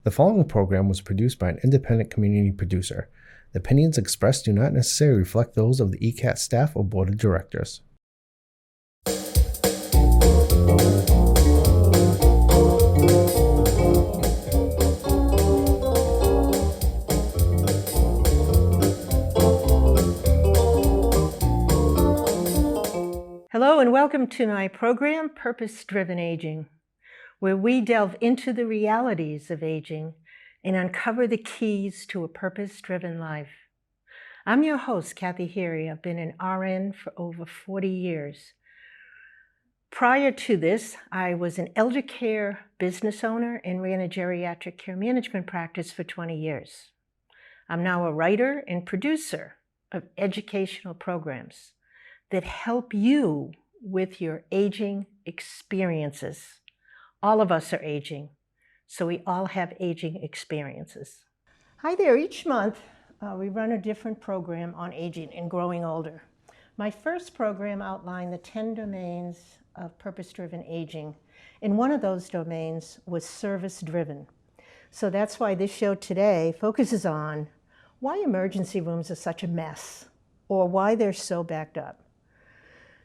The following program was produced by an independent community producer. The opinions expressed do not necessarily reflect those of the ECAT staff or board of directors. Hello and welcome to my program, Purpose-Driven Aging, where we delve into the realities of aging and uncover the keys to a purpose-driven life. I'm your host, Heery. I've been an RN for over 40 years. Prior to this, I was an elder care business owner and ran a geriatric care management practice for 20 years. I'm now a writer and producer of educational programs that help you with your aging experiences. All of us are aging, so we all have aging experiences. Hi there. Each month, we run a different program on aging and growing older. My first program outlined the 10 domains of purpose-driven aging, and one of those domains was service-driven. So that's why this show today focuses on why emergency rooms are such a mess, or why they're so backed up.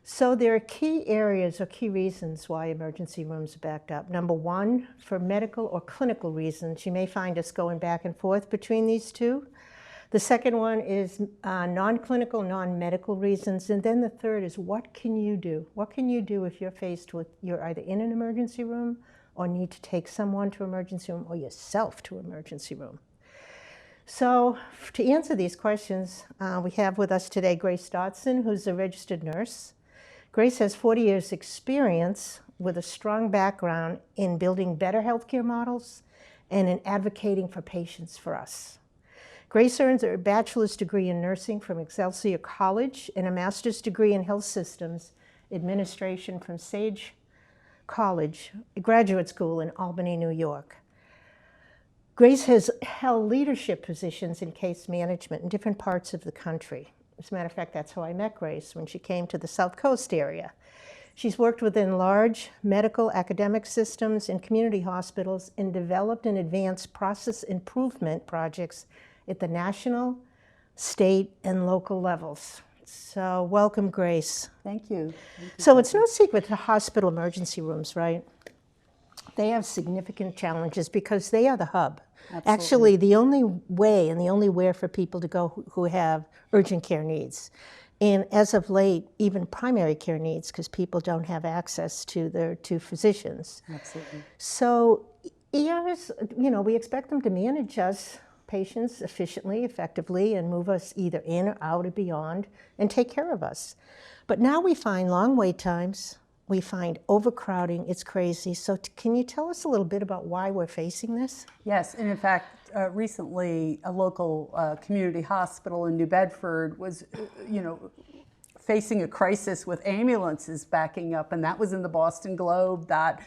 So there are key areas or key reasons why emergency rooms are backed up. Number one, for medical or clinical reasons. You may find us going back and forth between these two. The second one is non-clinical, non-medical reasons. And then the third is, what can you do? What can you do if you're faced with, you're either in an emergency room or need to take someone to emergency room or yourself to emergency room? So to answer these questions, we have with us today Grace Dotson, who's a registered nurse. Grace has 40 years experience with a strong background in building better healthcare models and in advocating for patients for us. Grace earns a bachelor's degree in nursing from Excelsior College and a master's degree in health systems administration from Sage College, a graduate school in Albany, New York. Grace has held leadership positions in case management in different parts of the country. As a matter of fact, that's how I met Grace when she came to the South Coast area. She's worked within large medical academic systems and community hospitals and developed and advanced process improvement projects at the national, state, and local levels. So welcome, Grace. Thank you. So it's no secret to hospital emergency rooms, right? They have significant challenges because they are the hub. Absolutely. Actually, the only way and the only where for people to go who have urgent care needs. And as of late, even primary care needs, because people don't have access to physicians. Absolutely. So ERs, we expect them to manage us patients efficiently, effectively, and move us either in or out or beyond and take care of us. But now we find long wait times. We find overcrowding. It's crazy. So can you tell us a little bit about why we're facing this? Yes, and in fact, recently a local community hospital in New Bedford was, facing a crisis with ambulances backing up, and that was in the Boston Globe. That,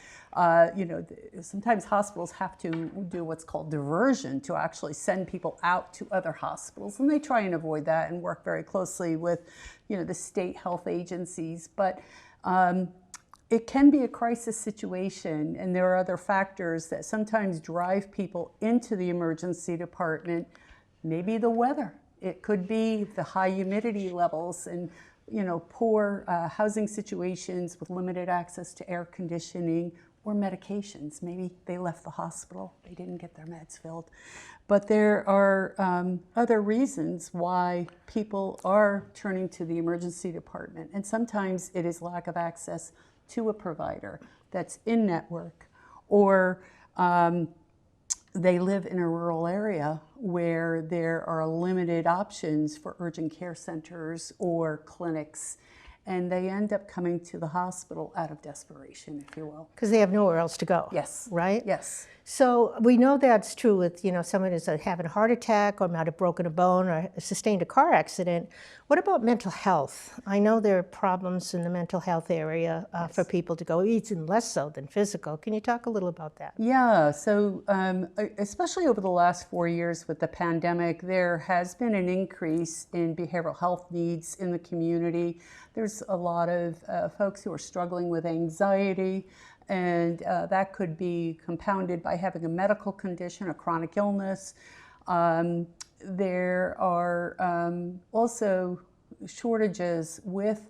sometimes hospitals have to do what's called diversion to actually send people out to other hospitals, and they try and avoid that and work very closely with, the state health agencies. But it can be a crisis situation, and there are other factors that sometimes drive people into the emergency department. Maybe the weather. It could be the high humidity levels and poor housing situations with limited access to air conditioning or medications. Maybe they left the hospital, they didn't get their meds filled. But there are other reasons why people are turning to the emergency department, and sometimes it is lack of access to a provider that's in network, or they live in a rural area where there are limited options for urgent care centers or clinics, and they end up coming to the hospital out of desperation, if you will. Because they have nowhere else to go. Yes. Right? Yes. So we know that's true with, someone who's having a heart attack or might have broken a bone or sustained a car accident. What about mental health? I know there are problems in the mental health area for people to go, even less so than physical. Can you talk a little about that? Yeah, so especially over the last 4 years with the pandemic, there has been an increase in behavioral health needs in the community. There's a lot of folks who are struggling with anxiety and that could be compounded by having a medical condition, a chronic illness. There are also shortages with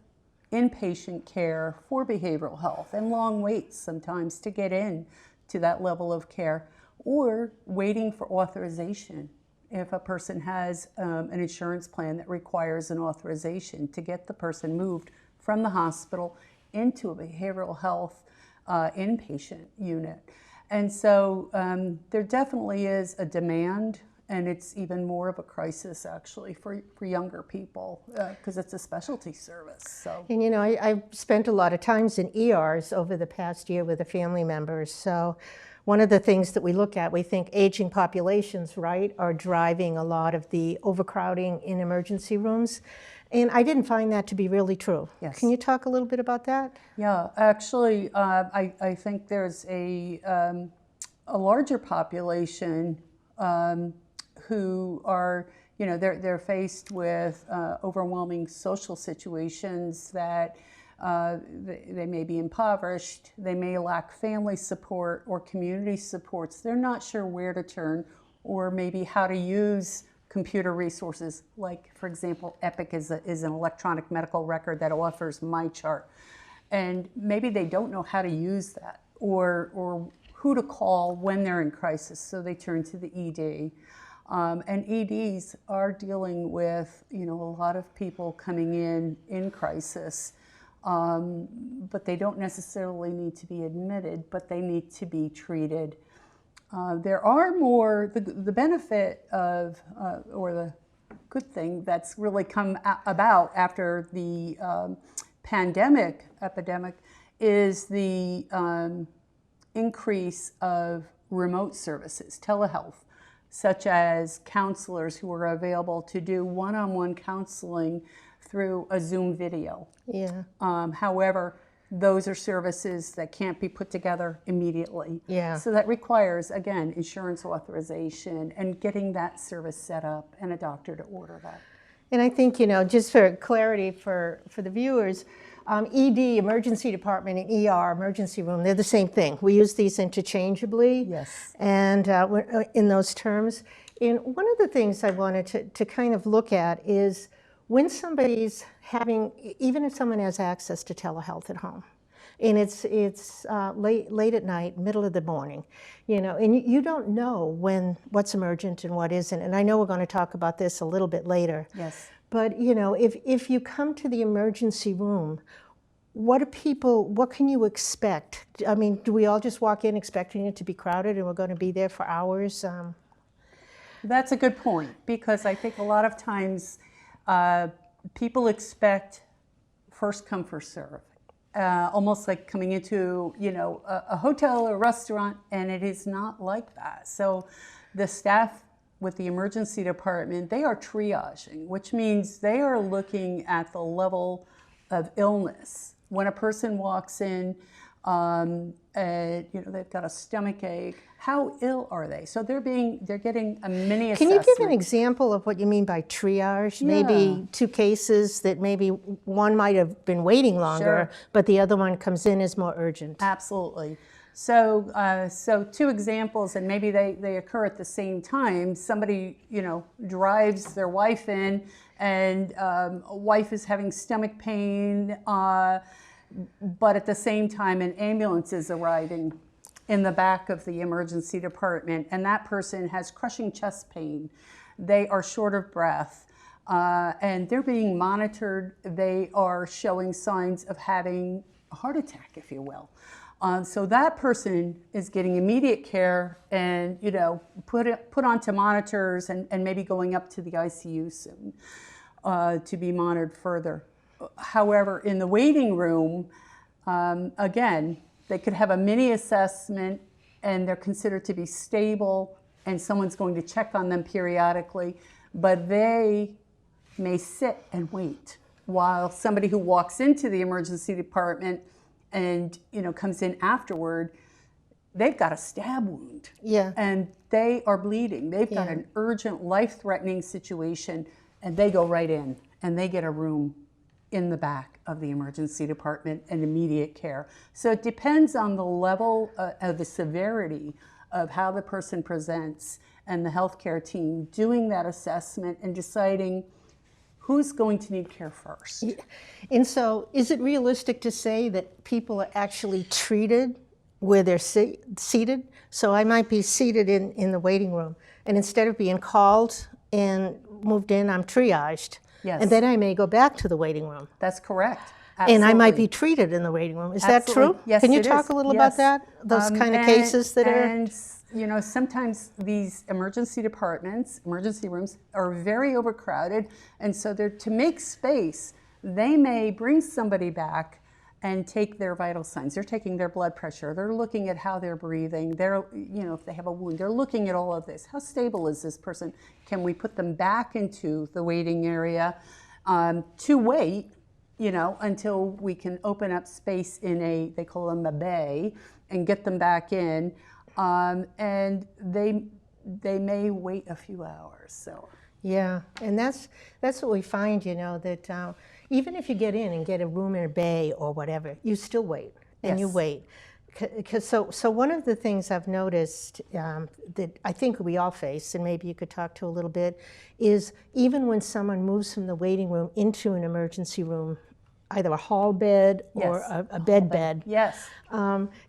inpatient care for behavioral health and long waits sometimes to get in to that level of care, or waiting for authorization. If a person has an insurance plan that requires an authorization to get the person moved from the hospital into a behavioral health inpatient unit. And so there definitely is a demand, and it's even more of a crisis actually for younger people because it's a specialty service. So. And you know, I've spent a lot of times in ERs over the past year with the family members. So one of the things that we look at, we think aging populations, right, are driving a lot of the overcrowding in emergency rooms. And I didn't find that to be really true. Yes. Can you talk a little bit about that? Yeah, actually, I think there's a larger population who are, you know, they're faced with overwhelming social situations that they may be impoverished, they may lack family support or community supports. They're not sure where to turn or maybe how to use computer resources, like, for example, Epic is an electronic medical record that offers MyChart. And maybe they don't know how to use that or who to call when they're in crisis, so they turn to the ED. And EDs are dealing with, you know, a lot of people coming in crisis, but they don't necessarily need to be admitted, but they need to be treated. There are more, the benefit of, or the good thing that's really come about after the epidemic, is the increase of remote services, telehealth, such as counselors who are available to do one-on-one counseling through a Zoom video. Yeah. However, those are services that can't be put together immediately. Yeah. So that requires, again, insurance authorization and getting that service set up and a doctor to order that. And I think, you know, just for clarity for the viewers, ED, emergency department, and ER, emergency room, they're the same thing. We use these interchangeably. Yes. And in those terms. And one of the things I wanted to kind of look at is when somebody's having, even if someone has access to telehealth at home, and it's late at night, middle of the morning, you know, and you don't know what's emergent and what isn't. And I know we're going to talk about this a little bit later. Yes. But, you know, if you come to the emergency room, what can you expect? I mean, do we all just walk in expecting it to be crowded and we're going to be there for hours? That's a good point, because I think a lot of times people expect first come, first serve. Almost like coming into, you know, a hotel or a restaurant, and it is not like that. So the staff with the emergency department, they are triaging, which means they are looking at the level of illness. When a person walks in, and, you know, they've got a stomach ache, how ill are they? So they're getting a mini assessment. Can you give an example of what you mean by triage? Yeah. Maybe two cases that maybe one might have been waiting longer, Sure. but the other one comes in as more urgent. Absolutely. So two examples, and maybe they occur at the same time. Somebody, you know, drives their wife in, and a wife is having stomach pain, but at the same time an ambulance is arriving in the back of the emergency department, and that person has crushing chest pain. They are short of breath, and they're being monitored. They are showing signs of having a heart attack, if you will. So that person is getting immediate care and, you know, put onto monitors and maybe going up to the ICU soon to be monitored further. However, in the waiting room, again, they could have a mini assessment and they're considered to be stable and someone's going to check on them periodically, but they may sit and wait while somebody who walks into the emergency department and, you know, comes in afterward, they've got a stab wound. Yeah. And they are bleeding. They've got an urgent, life-threatening situation, and they go right in and they get a room in the back of the emergency department and immediate care. So it depends on the level of the severity of how the person presents and the healthcare team doing that assessment and deciding who's going to need care first. And so is it realistic to say that people are actually treated where they're seated? So I might be seated in the waiting room, and instead of being called and moved in, I'm triaged. Yes. And then I may go back to the waiting room. That's correct. Absolutely. And I might be treated in the waiting room. Is that true? Yes, Can you it talk is. a little Yes. about that? Those kind of cases that are... And, you know, sometimes these emergency departments, emergency rooms, are very overcrowded. And so they're, to make space, they may bring somebody back and take their vital signs. They're taking their blood pressure. They're looking at how they're breathing. They're, you know, if they have a wound, they're looking at all of this. How stable is this person? Can we put them back into the waiting area to wait, you know, until we can open up space in a, they call them a bay, and get them back in. And they may wait a few hours. So Yeah, and that's what we find, you know, that even if you get in and get a room in a bay or whatever, you still wait, and you Yes. wait. So one of the things I've noticed that I think we all face, and maybe you could talk to a little bit, is even when someone moves from the waiting room into an emergency room, either a hall bed or Yes, a bed. yes.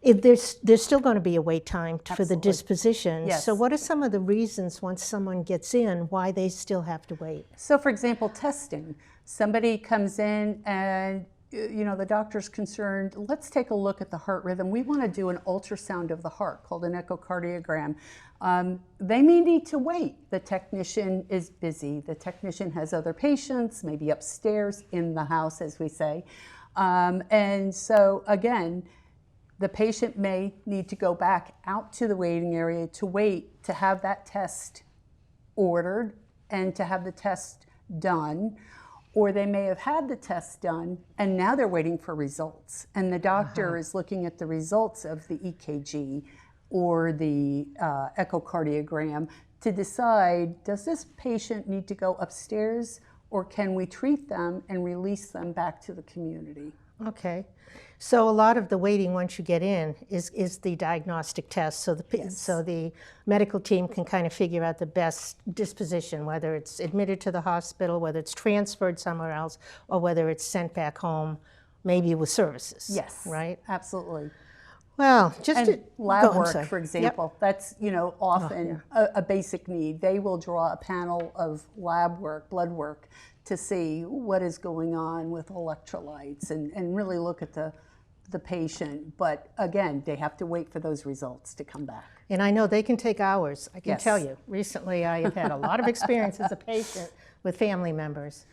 There's still going to be a wait time for the Absolutely. disposition. Yes. So what are some of the reasons once someone gets in why they still have to wait? So for example, testing. Somebody comes in and, you know, the doctor's concerned, let's take a look at the heart rhythm. We want to do an ultrasound of the heart called an echocardiogram. They may need to wait. The technician is busy. The technician has other patients, maybe upstairs in the house, as we say. And so again, the patient may need to go back out to the waiting area to wait to have that test ordered and to have the test done. Or they may have had the test done and now they're waiting for results. And the doctor is looking at the results of the EKG or the echocardiogram to decide, does this patient need to go upstairs or can we treat them and release them back to the community? Okay. So a lot of the waiting once you get in is the diagnostic test. So the medical team can kind of figure out the best disposition, whether it's admitted to the hospital, whether it's transferred somewhere else, or whether it's sent back home, maybe with services. Yes. Right? Absolutely. Well, just And lab work, sorry. for example, that's, you know, often a basic need. They will draw a panel of lab work, blood work, to see what is going on with electrolytes and really look at the patient. But again, they have to wait for those results to come back. And I know they can take hours, I can Yes. tell you. Recently, I have had a lot of experience as a patient with family members.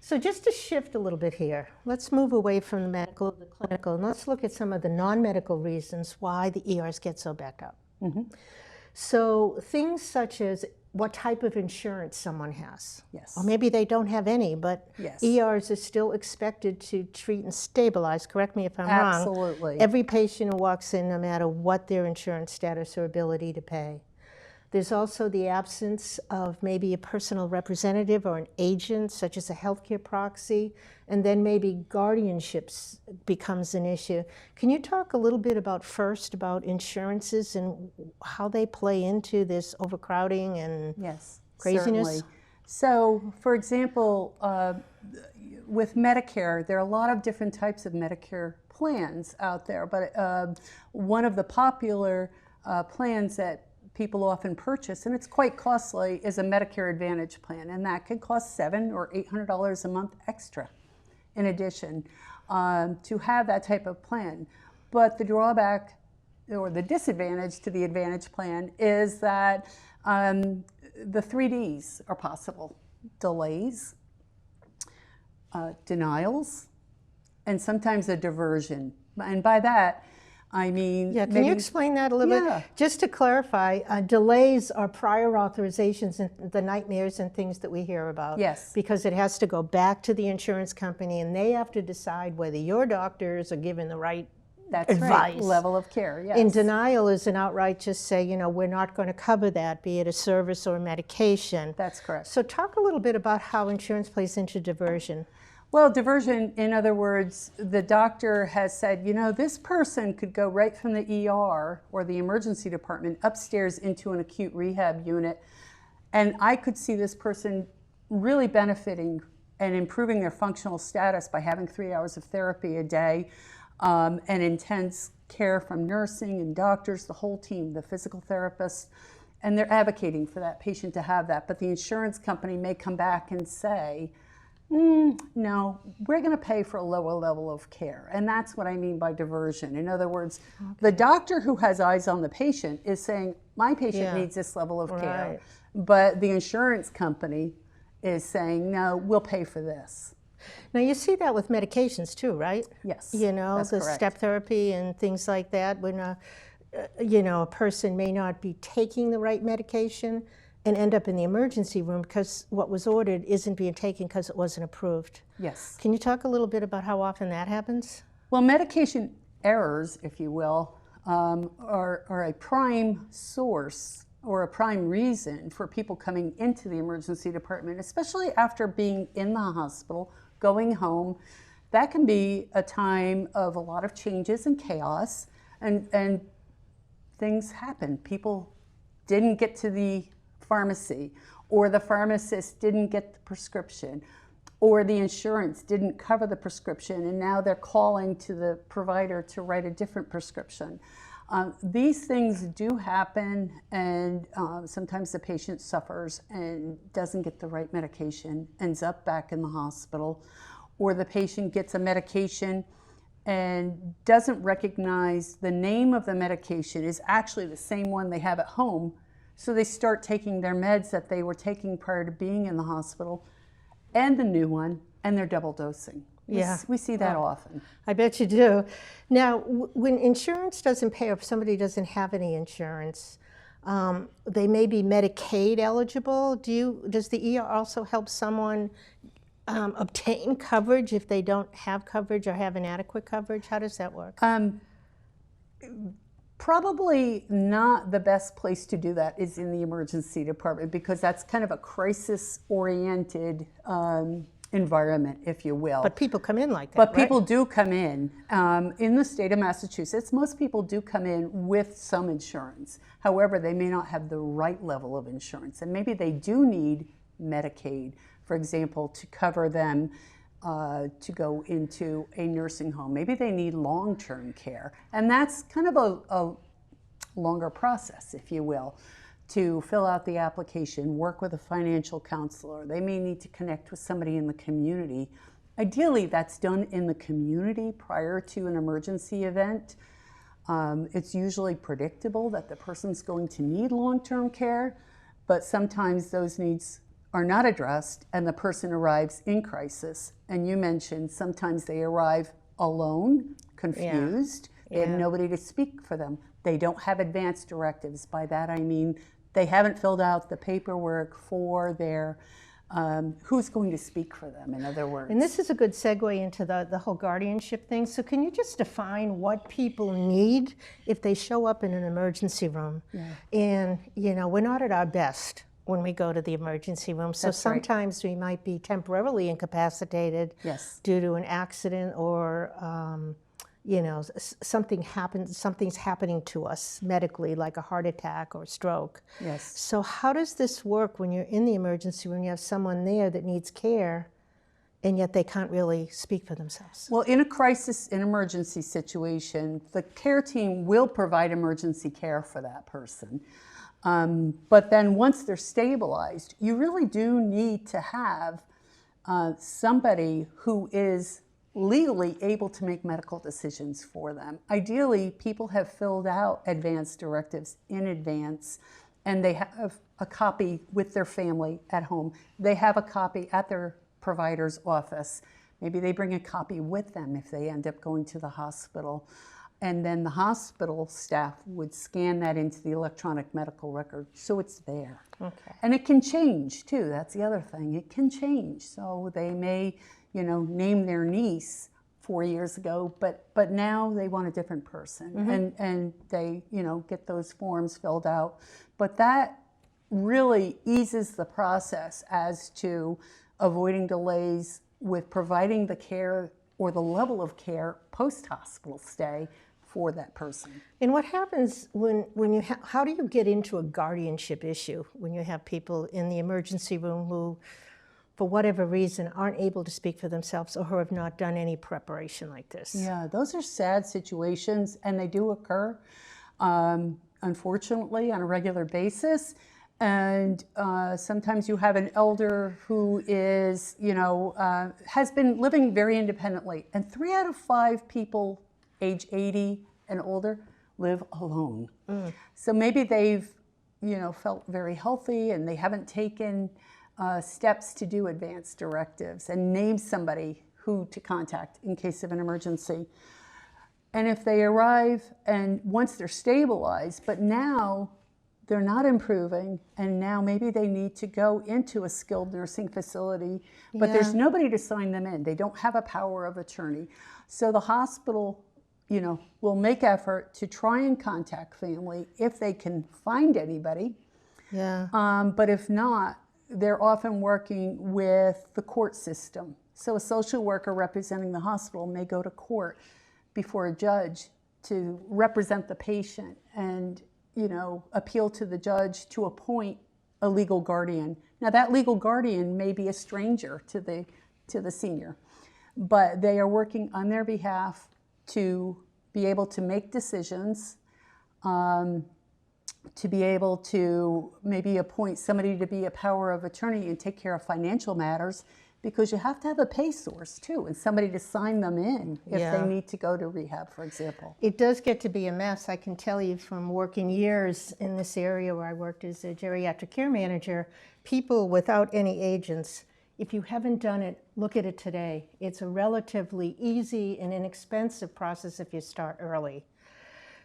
So just to shift a little bit here, let's move away from the medical, the clinical, and let's look at some of the non-medical reasons why the ERs get so backed up. So things such as what type of insurance someone has. Yes. Or maybe they don't have any, but Yes. ERs are still expected to treat and stabilize, correct me if I'm wrong, Absolutely. every patient who walks in, no matter what their insurance status or ability to pay. There's also the absence of maybe a personal representative or an agent, such as a healthcare proxy, and then maybe guardianships becomes an issue. Can you talk a little bit about insurances and how they play into this overcrowding and Yes, craziness? certainly. So, for example, with Medicare, there are a lot of different types of Medicare plans out there, but one of the popular plans that people often purchase, and it's quite costly, is a Medicare Advantage plan, and that could cost $700 or $800 a month extra in addition to have that type of plan. But the drawback or the disadvantage to the Advantage plan is that the 3 Ds are possible: delays, denials, and sometimes a diversion. And by that, I mean, Yeah, can you explain that a little bit? Just to clarify, delays are prior authorizations and the nightmares and things that we hear about. Yes. Because it has to go back to the insurance company and they have to decide whether your doctors are giving the right That's advice. right. Level of care, yes. In denial is an outright just say, you know, we're not going to cover that, be it a service or a medication. That's correct. So talk a little bit about how insurance plays into diversion. Well, diversion, in other words, the doctor has said, you know, this person could go right from the ER or the emergency department upstairs into an acute rehab unit, and I could see this person really benefiting and improving their functional status by having 3 hours of therapy a day, and intense care from nursing and doctors, the whole team, the physical therapists, and they're advocating for that patient to have that. But the insurance company may come back and say, no, we're going to pay for a lower level of care. And that's what I mean by diversion. In other words, the doctor who has eyes on the patient is saying, my patient needs this level of care. But the insurance company is saying, no, we'll pay for this. Now, you see that with medications too, right? Yes, You know, that's the correct. step therapy and things like that, when a person may not be taking the right medication and end up in the emergency room because what was ordered isn't being taken because it wasn't approved. Yes. Can you talk a little bit about how often that happens? Well, medication errors, if you will, are a prime source or a prime reason for people coming into the emergency department, especially after being in the hospital, going home. That can be a time of a lot of changes and chaos, and things happen. People didn't get to the pharmacy, or the pharmacist didn't get the prescription, or the insurance didn't cover the prescription, and now they're calling to the provider to write a different prescription. These things do happen, and sometimes the patient suffers and doesn't get the right medication, ends up back in the hospital, or the patient gets a medication and doesn't recognize the name of the medication is actually the same one they have at home. So they start taking their meds that they were taking prior to being in the hospital and the new one, and they're double dosing. We see that often. I bet you do. Now, when insurance doesn't pay, or if somebody doesn't have any insurance, they may be Medicaid eligible. Does the ER also help someone obtain coverage if they don't have coverage or have inadequate coverage? How does that work? Probably not the best place to do that is in the emergency department, because that's kind of a crisis-oriented environment, if you will. But people come in like that, But people do come in. In the state of Massachusetts, most people do come in with some insurance. However, they may not have the right level of insurance, and maybe they do need Medicaid, for example, to cover them to go into a nursing home. Maybe they need long-term care, and that's kind of a longer process, if you will, to fill out the application, work with a financial counselor. They may need to connect with somebody in the community. Ideally, that's done in the community prior to an emergency event. It's usually predictable that the person's going to need long-term care, but sometimes those needs are not addressed and the person arrives in crisis. And you mentioned sometimes they arrive alone, confused. They have nobody to speak for them. They don't have advance directives. By that I mean they haven't filled out the paperwork for their who's going to speak for them, in other words. And this is a good segue into the whole guardianship thing. So can you just define what people need if they show up in an emergency room? And, we're not at our best when we go to the emergency room. So sometimes we might be temporarily incapacitated due to an accident, or something's happening to us medically, like a heart attack or stroke. So how does this work when you're in the emergency room? You have someone there that needs care, and yet they can't really speak for themselves. Well, in a crisis, an emergency situation, the care team will provide emergency care for that person. But then once they're stabilized, you really do need to have somebody who is legally able to make medical decisions for them. Ideally, people have filled out advance directives in advance, and they have a copy with their family at home. They have a copy at their provider's office. Maybe they bring a copy with them if they end up going to the hospital. And then the hospital staff would scan that into the electronic medical record, so it's there. And it can change too. That's the other thing. It can change. So they may, name their niece 4 years ago, but now they want a different person, and they, get those forms filled out. But that really eases the process as to avoiding delays, with providing the care or the level of care post-hospital stay for that person. And what happens when you how do you get into a guardianship issue when you have people in the emergency room who, for whatever reason, aren't able to speak for themselves or who have not done any preparation like this? Yeah, those are sad situations, and they do occur, unfortunately, on a regular basis. And sometimes you have an elder who is, has been living very independently. And 3 out of 5 people age 80 and older live alone. So maybe they've, felt very healthy and they haven't taken steps to do advanced directives and name somebody who to contact in case of an emergency. And if they arrive and once they're stabilized, but now they're not improving, and now maybe they need to go into a skilled nursing facility, but there's nobody to sign them in. They don't have a power of attorney. So the hospital, will make effort to try and contact family if they can find anybody. But if not, they're often working with the court system. So a social worker representing the hospital may go to court before a judge to represent the patient and appeal to the judge to appoint a legal guardian. Now that legal guardian may be a stranger to the senior, but they are working on their behalf to be able to make decisions, to be able to maybe appoint somebody to be a power of attorney and take care of financial matters, because you have to have a pay source too, and somebody to sign them in if they need to go to rehab, for example. It does get to be a mess. I can tell you from working years in this area where I worked as a geriatric care manager, people without any agents, if you haven't done it, look at it today. It's a relatively easy and inexpensive process if you start early.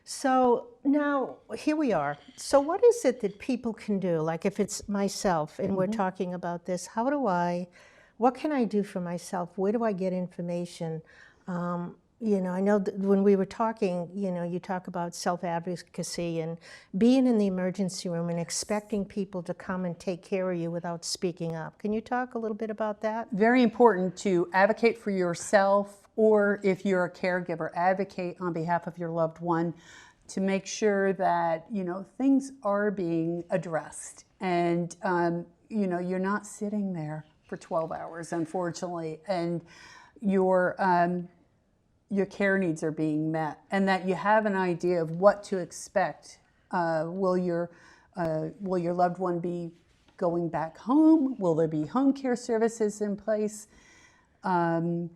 So now, here we are. So what is it that people can do? Like if it's myself and we're talking about this, what can I do for myself? Where do I get information? I know that when we were talking, you talk about self-advocacy and being in the emergency room and expecting people to come and take care of you without speaking up. Can you talk a little bit about that? Very important to advocate for yourself, or if you're a caregiver, advocate on behalf of your loved one to make sure that, things are being addressed. And, you're not sitting there for 12 hours, unfortunately, and your care needs are being met, and that you have an idea of what to expect. Will your loved one be going back home? Will there be home care services in place? So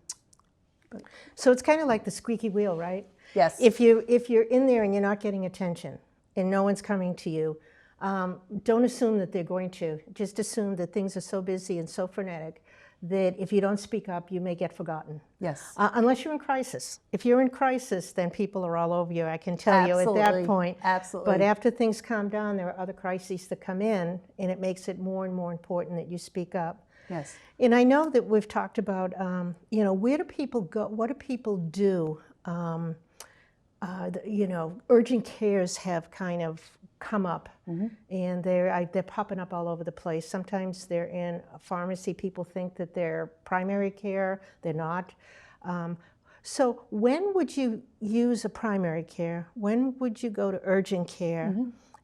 it's kind of like the squeaky wheel, right? Yes. If you're in there and you're not getting attention and no one's coming to you, don't assume that they're going to. Just assume that things are so busy and so frenetic that if you don't speak up, you may get forgotten. Yes. Unless you're in crisis. If you're in crisis, then people are all over you, I can tell you at that point. Absolutely. But after things calm down, there are other crises that come in, and it makes it more and more important that you speak up. Yes. And I know that we've talked about, where do people go? What do people do? Urgent cares have kind of come up, and they're popping up all over the place. Sometimes they're in a pharmacy. People think that they're primary care. They're not. So when would you use a primary care? When would you go to urgent care?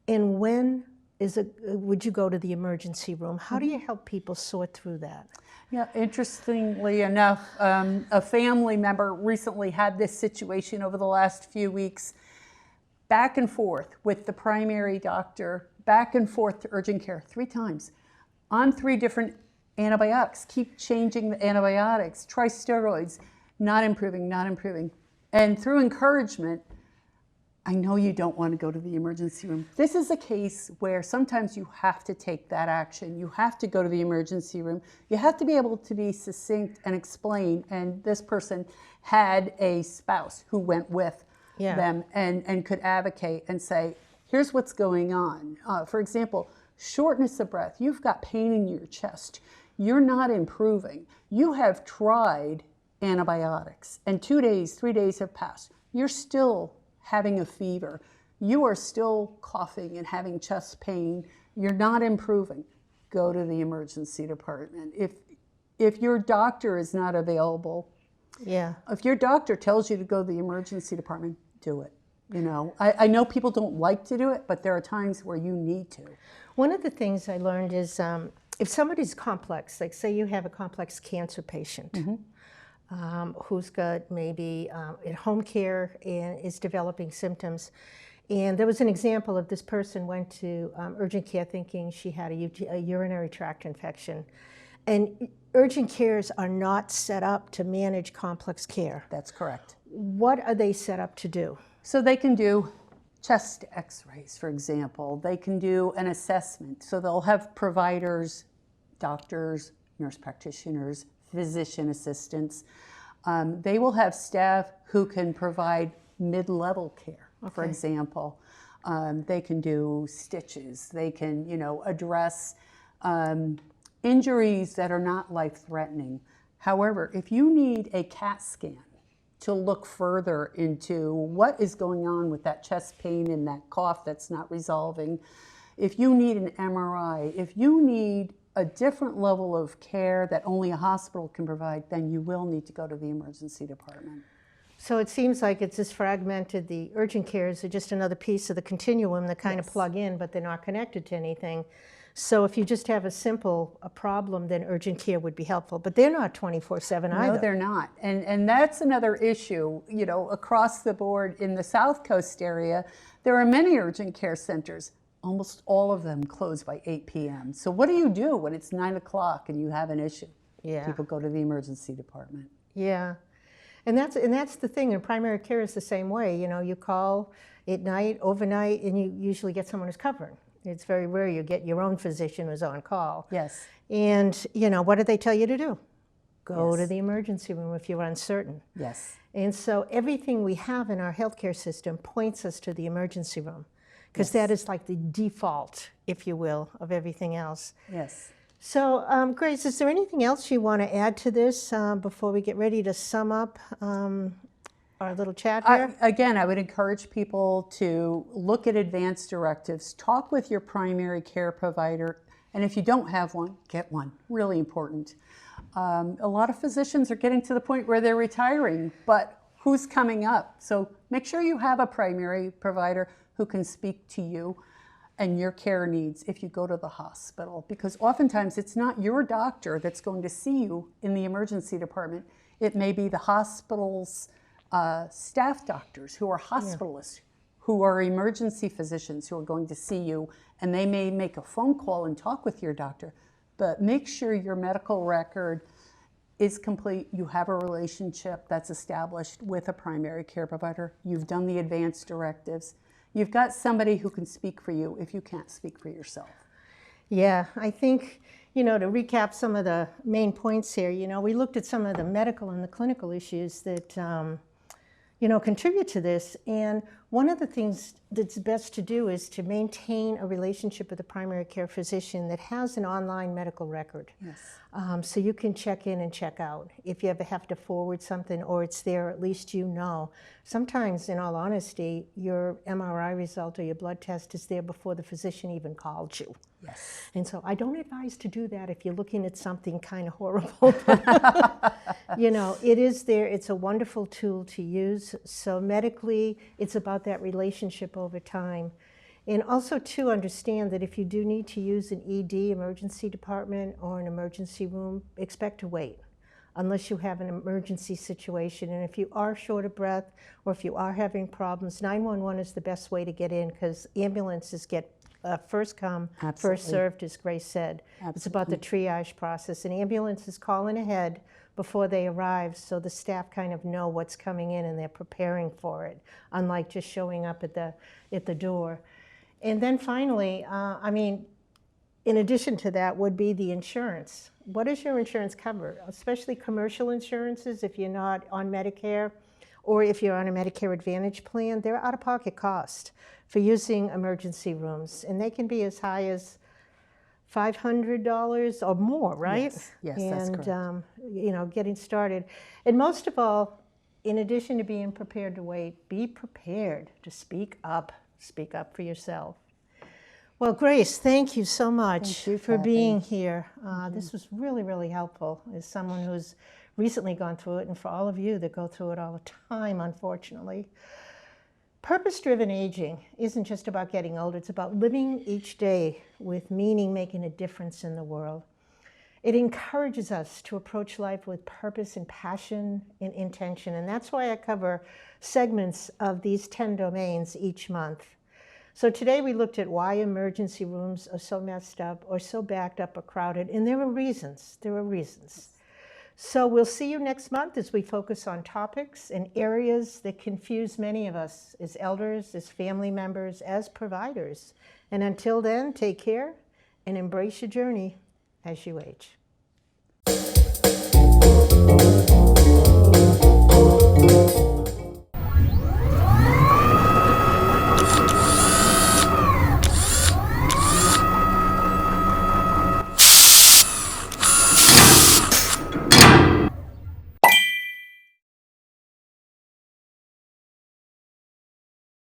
And when would you go to the emergency room? How do you help people sort through that? Yeah, interestingly enough, a family member recently had this situation over the last few weeks, back and forth with the primary doctor, back and forth to urgent care 3 times on 3 different antibiotics. Keep changing the antibiotics, try steroids, not improving. And through encouragement, I know you don't want to go to the emergency room. This is a case where sometimes you have to take that action. You have to go to the emergency room. You have to be able to be succinct and explain. And this person had a spouse who went with them and could advocate and say, here's what's going on. For example, shortness of breath. You've got pain in your chest. You're not improving. You have tried antibiotics and 2 days, 3 days have passed. You're still having a fever. You are still coughing and having chest pain. You're not improving. Go to the emergency department. if your doctor is not available, Yeah. if your doctor tells you to go to the emergency department, do it. You know, I know people don't like to do it, but there are times where you need to. One of the things I learned is if somebody's complex, like say you have a complex cancer patient who's got maybe at home care and is developing symptoms. And there was an example of this person went to urgent care thinking she had a urinary tract infection. And urgent cares are not set up to manage complex care. That's correct. What are they set up to do? So they can do chest x-rays, for example. They can do an assessment. So they'll have providers, doctors, nurse practitioners, physician assistants. They will have staff who can provide mid-level care, for example. They can do stitches. They can, you know, address injuries that are not life-threatening. However, if you need a CAT scan to look further into what is going on with that chest pain and that cough that's not resolving, if you need an MRI, if you need a different level of care that only a hospital can provide, then you will need to go to the emergency department. So it seems like it's just fragmented. The urgent cares are just another piece of the continuum that kind of plug in, but they're not connected to anything. So if you just have a problem, then urgent care would be helpful. But they're not 24/7 either. No, they're not. And that's another issue. You know, across the board in the South Coast area, there are many urgent care centers. Almost all of them close by 8 p.m. So what do you do when it's 9 o'clock and you have an issue? Yeah. People go to the emergency department. Yeah. And that's the thing, and primary care is the same way. You know, you call at night, overnight, and you usually get someone who's covering. It's very rare you get your own physician who's on call. Yes. And, you know, what do they tell you to do? Go Yes. to the emergency room if you're uncertain. Yes. And so everything we have in our healthcare system points us to the emergency room, because that is like the default, if you will, of everything else. Yes. So, Grace, is there anything else you want to add to this before we get ready to sum up our little chat here? Again, I would encourage people to look at advanced directives, talk with your primary care provider, and if you don't have one, get one. Really important. A lot of physicians are getting to the point where they're retiring, but who's coming up? So make sure you have a primary provider who can speak to you and your care needs if you go to the hospital, because oftentimes it's not your doctor that's going to see you in the emergency department. It may be the hospital's staff doctors who are hospitalists, who are emergency physicians who are going to see you, and they may make a phone call and talk with your doctor, but make sure your medical record is complete. You have a relationship that's established with a primary care provider. You've done the advanced directives. You've got somebody who can speak for you if you can't speak for yourself. Yeah, I think, you know, to recap some of the main points here, you know, we looked at some of the medical and the clinical issues that, you know, contribute to this. And one of the things that's best to do is to maintain a relationship with a primary care physician that has an online medical record. Yes. So you can check in and check out. If you ever have to forward something or it's there, at least you know. Sometimes, in all honesty, your MRI result or your blood test is there before the physician even called you. Yes. And so I don't advise to do that if you're looking at something kind of horrible. You know, it is there. It's a wonderful tool to use. So medically, it's about that relationship over time. And also to understand that if you do need to use an ED, emergency department, or an emergency room, expect to wait unless you have an emergency situation. And if you are short of breath or if you are having problems, 911 is the best way to get in, because ambulances get first come, first served, as Grace said. Absolutely. It's about the triage process. And ambulances call in ahead before they arrive, so the staff kind of know what's coming in and they're preparing for it, unlike just showing up at the door. And then finally, I mean, in addition to that would be the insurance. What does your insurance cover? Especially commercial insurances, if you're not on Medicare, or if you're on a Medicare Advantage plan, they're out-of-pocket cost for using emergency rooms. And they can be as high as $500 or more, right? Yes, that's correct. And, you know, getting started. And most of all, in addition to being prepared to wait, be prepared to speak up. Speak up for yourself. Well, Grace, thank you so much Thank you, for Kathy. being here. This was really, really helpful as someone who's recently gone through it, and for all of you that go through it all the time, unfortunately. Purpose-driven aging isn't just about getting older. It's about living each day with meaning, making a difference in the world. It encourages us to approach life with purpose and passion and intention. And that's why I cover segments of these 10 domains each month. So today we looked at why emergency rooms are so messed up or so backed up or crowded. And there are reasons. There are reasons. So we'll see you next month as we focus on topics and areas that confuse many of us as elders, as family members, as providers. And until then, take care and embrace your journey as you age.